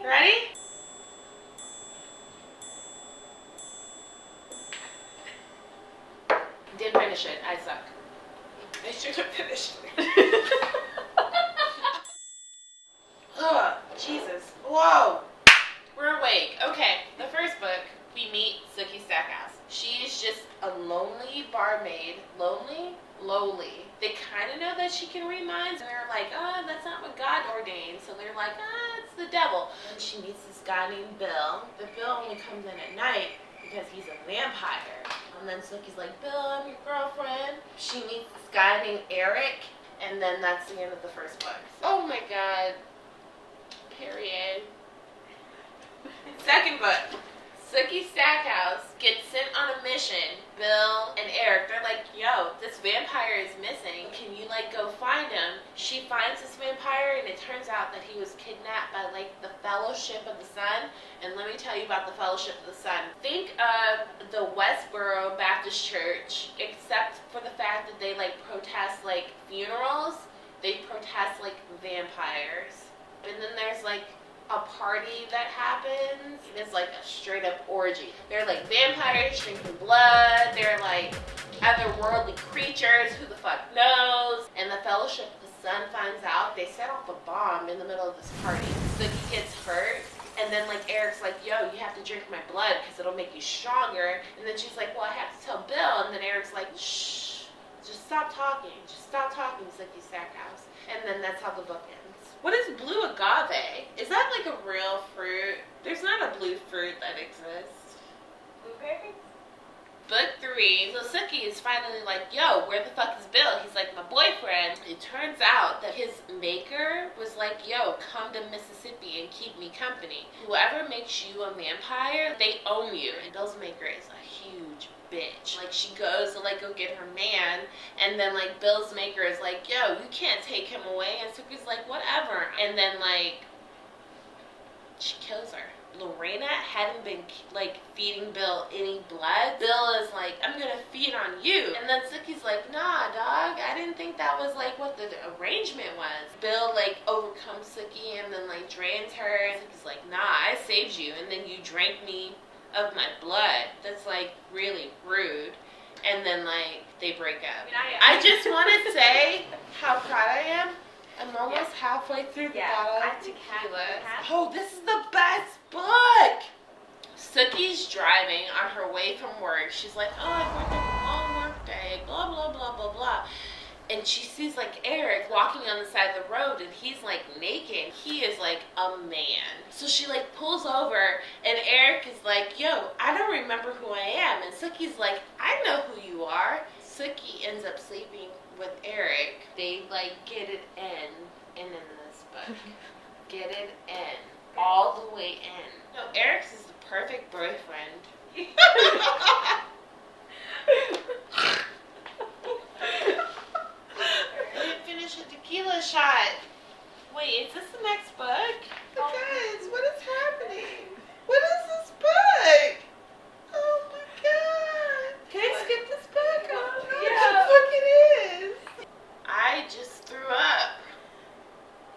Ready? Didn't finish it. I suck. I should have finished it. Ugh, Jesus. Whoa. We're awake. Okay, the first book, we meet Sookie Stackhouse. She is just a lonely barmaid. Lonely? Lowly. They kind of know that she can read minds, and they're like, oh, that's not what God ordained. So they're like, it's the devil. And she meets this guy named Bill. But Bill only comes in at night because he's a vampire. And then Sookie's like, Bill, I'm your girlfriend. She meets this guy named Eric, and then that's the end of the first book. Oh my God. Period. Second book. Sookie Stackhouse gets sent on a mission. Bill and Eric, they're like, yo, this vampire is missing. Can you, like, go find him? She finds this vampire, and it turns out that he was kidnapped by, like, the Fellowship of the Sun. And let me tell you about the Fellowship of the Sun. Think of the Westboro Baptist Church, except for the fact that they, like, protest, like, funerals. They protest, like, vampires. And then there's, like, a party that happens. It's like a straight up orgy. They're like vampires drinking blood. They're like otherworldly creatures. Who the fuck knows? And the Fellowship of the Sun finds out. They set off a bomb in the middle of this party. Sookie gets hurt. And then like Eric's like, yo, you have to drink my blood because it'll make you stronger. And then she's like, well, I have to tell Bill. And then Eric's like, shh, just stop talking. Just stop talking, Sookie Stackhouse. And then that's how the book ends. What is blue agave? Is that like a real fruit? There's not a blue fruit that exists. Blueberry? Book 3. So Sookie is finally like, yo, where the fuck is Bill? He's like, my boyfriend. It turns out that his maker was like, yo, come to Mississippi and keep me company. Whoever makes you a vampire, they own you. And Bill's maker is a huge bitch. Like, she goes to like go get her man, and then like Bill's maker is like, yo, you can't take him away. And Sookie's like, whatever. And then like she kills her. Lorena hadn't been like feeding Bill any blood. Bill is like, I'm gonna feed on you. And then Sookie's like, nah, dog, I didn't think that was like what the arrangement was. Bill like overcomes Sookie and then like drains her. Sookie's like, nah, I saved you, and then you drank me of my blood. That's like really rude. And then like they break up. I just want to say how proud I am. I'm almost halfway through the bottle of tequila. Oh, this is the best book. Sookie's driving on her way from work. She's like, oh, I've worked a long work day, blah blah blah blah blah. And she sees like Eric walking on the side of the road, and he's like naked. He is like a man. So she like pulls over, and Eric is like, yo, I don't remember who I am. And Sookie's like, I know who you are. Sookie ends up sleeping with Eric. They like get it in this book. Get it in. All the way in. No, Eric's is the perfect boyfriend. Finish a tequila shot. Wait, is this the next book? Guys, what is happening? What is this book? Oh my God. Can I skip this book? Oh no, Yeah. what the fuck it is. I just threw up.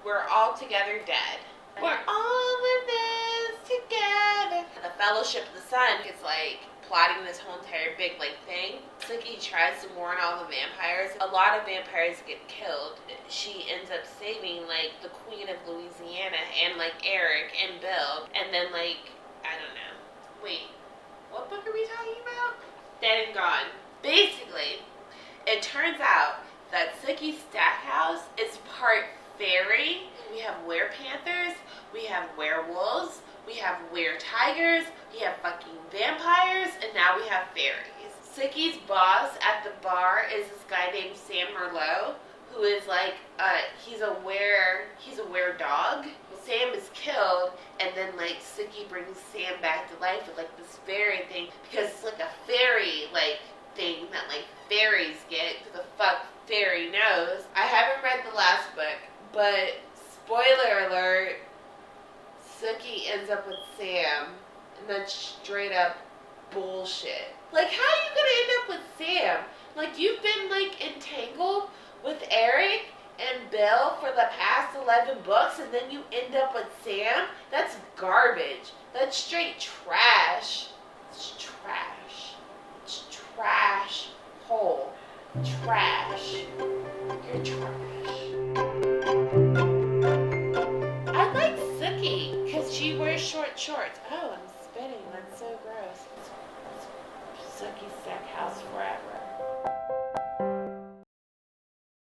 We're all together dead. We're all in this together. The Fellowship of the Sun is like plotting this whole entire big like thing. Sookie tries to warn all the vampires. A lot of vampires get killed. She ends up saving like the Queen of Louisiana and like Eric and Bill. And then like, I don't know. Wait, what book are we talking about? Dead and Gone. Basically, it turns out that Sookie Stackhouse is part fairy. We have werepanthers, we have werewolves, we have were-tigers, we have fucking vampires, and now we have fairies. Sookie's boss at the bar is this guy named Sam Merlot, who is like, he's a were-dog. Sam is killed, and then like Sookie brings Sam back to life with like this fairy thing, because it's like a fairy like thing that like fairies get. Who the fuck fairy knows? I haven't read the last book, but spoiler alert, Sookie ends up with Sam, and that's straight up bullshit. Like, how are you gonna end up with Sam? Like, you've been like entangled with Eric and Bill for the past past 11 books and then you end up with Sam? That's garbage. That's straight trash. It's trash. It's trash hole. Trash. You're trash. I like Sookie because she wears short shorts. Oh, I'm spitting. That's so gross. Sookie Stackhouse forever.